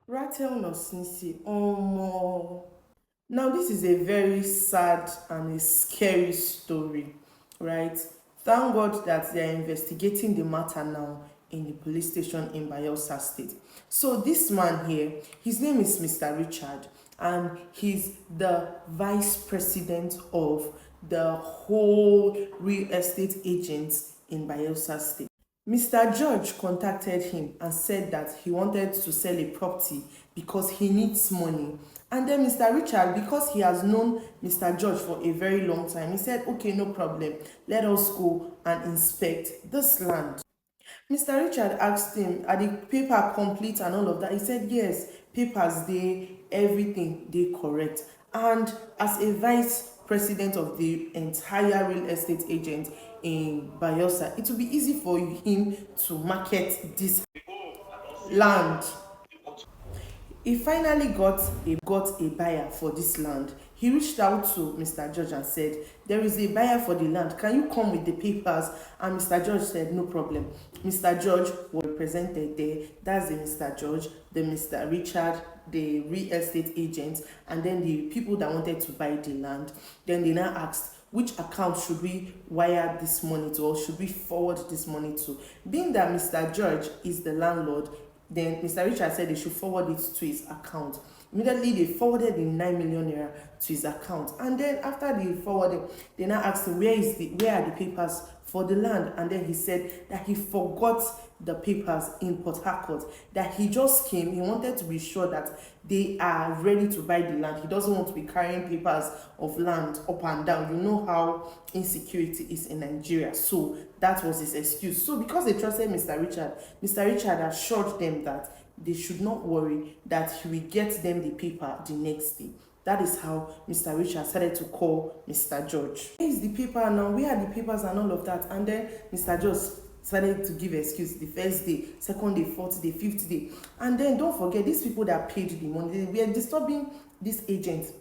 Ratel Nosnisi, now this is a very sad and a scary story, right? Thank God that they are investigating the matter now in the police station in Bayelsa State. So this man here, his name is Mr. Richard, and he's the vice president of the whole real estate agents in Bayelsa State. Mr. George contacted him and said that he wanted to sell a property because he needs money. And then Mr. Richard, because he has known Mr. George for a very long time, he said, okay, no problem, let us go and inspect this land. Mr. Richard asked him, are the paper complete and all of that? He said, yes, papers they, everything they correct. And as a vice president of the entire real estate agent in Bayelsa, it will be easy for him to market this land. He finally got a buyer for this land. He reached out to Mr. George and said, there is a buyer for the land. Can you come with the papers? And Mr. George said, no problem. Mr. George was represented there. That's the Mr. George, the Mr. Richard, the real estate agent, and then the people that wanted to buy the land. Then they now asked, which account should we wire this money to, or should we forward this money to? Being that Mr. George is the landlord, then Mr. Richard said they should forward it to his account. Immediately, they forwarded the 9 million naira to his account. And then after they forwarded, they now asked him, where are the papers for the land? And then he said that he forgot the papers in Port Harcourt, that he just came, he wanted to be sure that they are ready to buy the land. He doesn't want to be carrying papers of land up and down. You know how insecurity is in Nigeria. So that was his excuse. So because they trusted Mr. Richard assured them that they should not worry, that he will get them the paper the next day. That is how Mr. Richard started to call Mr. George. Where is the paper now? Where are the papers and all of that? And then Mr. George started to give excuse the first day, second day, fourth day, fifth day. And then don't forget, these people that paid the money, they were disturbing this agent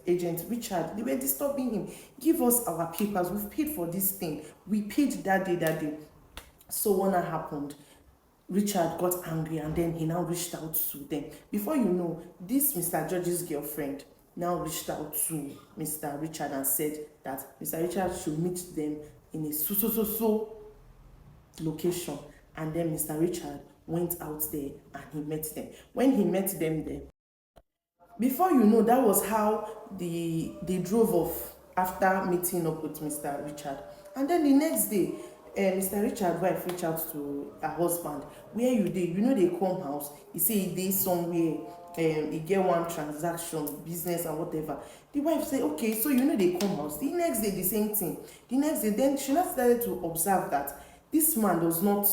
Richard. They were disturbing him. Give us our papers. We've paid for this thing. We paid that day. So what happened? Richard got angry and then he now reached out to them. Before you know, this Mr. George's girlfriend now reached out to Mr. Richard and said that Mr. Richard should meet them in a so location. And then Mr. Richard went out there and he met them. When he met them there, before you know, that was how they drove off after meeting up with Mr. Richard. And then the next day, Mr. Richard wife reach out to her husband, where you dey, you know they come house, he say he dey somewhere, he get one transaction, business and whatever. The wife say, okay, so you know they come house. The next day the same thing. The next day, then she now started to observe that this man does not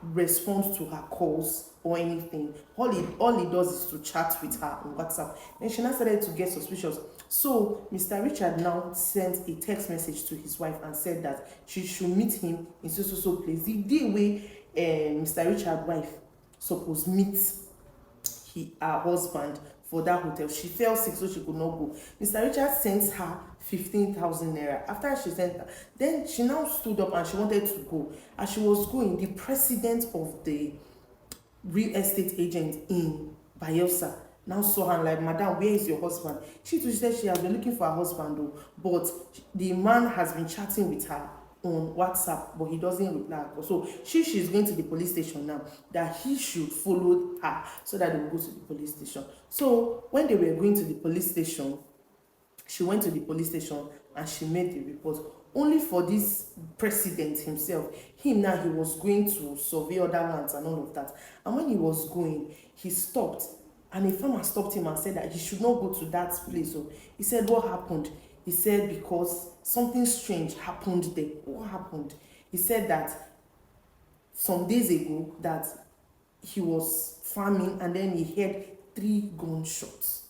respond to her calls or anything. All he does is to chat with her on WhatsApp. Then she now started to get suspicious. So Mr. Richard now sent a text message to his wife and said that she should meet him in so place. The day where Mr. Richard's wife suppose meet her husband for that hotel, she fell sick, so she could not go. Mr. Richard sent her 15,000 naira. After she sent her, then she now stood up and she wanted to go. As she was going, the president of the real estate agent in Bayelsa now saw her like, madam, where is your husband? She too said she has been looking for her husband though, but the man has been chatting with her on WhatsApp, but he doesn't reply. So she's going to the police station now, that he should follow her so that they will go to the police station. So when they were going to the police station, she went to the police station and she made the report. Only for this president himself, he was going to survey other lands and all of that. And when he was going, he stopped, and a farmer stopped him and said that he should not go to that place. So he said, what happened? He said, because something strange happened there. What happened? He said that some days ago that he was farming and then he heard 3 gunshots.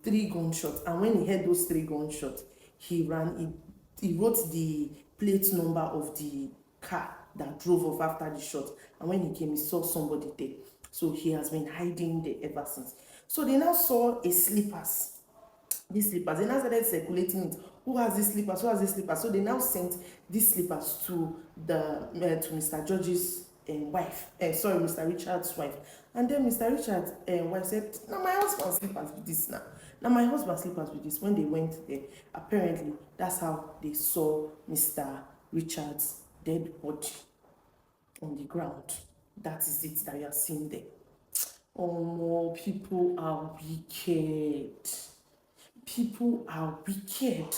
3 gunshots. And when he heard those 3 gunshots, he ran. He wrote the plate number of the car that drove off after the shot. And when he came, he saw somebody there. So he has been hiding there ever since. So they now saw a slippers. These slippers, they now started circulating it. Who has these slippers? Who has these slippers? So they now sent these slippers to Mr. George's wife, sorry, Mr. Richard's wife. And then Mr. Richard's wife said, "Now my husband slippers with this now. Now my husband slippers with this." When they went there, apparently that's how they saw Mr. Richard's dead body on the ground. That is it that you are seeing there. Oh no, people are wicked. People are wicked.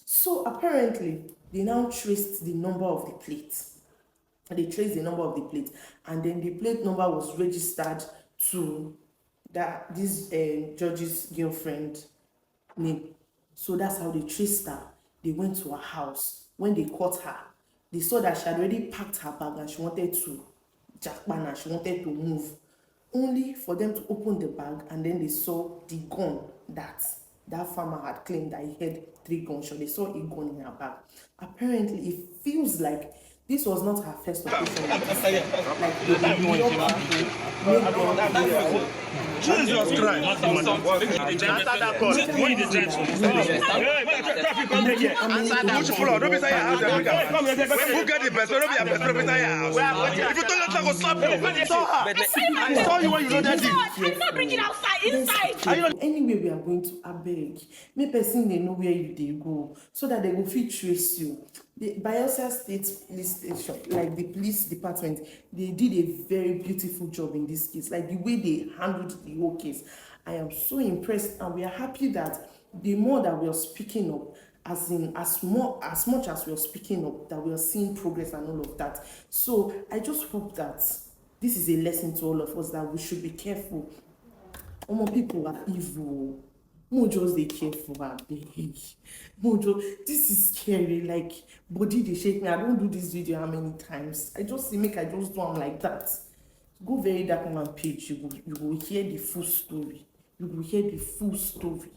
So apparently, they now traced the number of the plate. They traced the number of the plate, and then the plate number was registered to this judge's girlfriend name. So that's how they traced her. They went to her house. When they caught her, they saw that she had already packed her bag and she wanted to jackpan and she wanted to move. Only for them to open the bag, and then they saw the gun that farmer had claimed that he had 3 gunshots. They saw a gun in her bag. Apparently, it feels like this was not her first occasion. Like they Jesus Christ! Answer that call. When the judge don't be saying who get the best? Don't be a best. If you don't let go, stop you. I saw you when you know that thing. I'm not bringing outside, inside. Anyway, we are going to abeg. Make person they know where you they go, so that they will fit trace you. The Bayelsa State Police Station, like the police department, they did a very beautiful job in this case. Like the way they handled the whole case, I am so impressed, and we are happy that the more that we are speaking up, as much as we are speaking up, that we are seeing progress and all of that. So I just hope that this is a lesson to all of us, that we should be careful. More people are evil. More just they careful, big. More just, this is scary. Like body they shake me. I don't do this video how many times. I just do them like that. Go very dark on my page. You will hear the full story. You will hear the full story.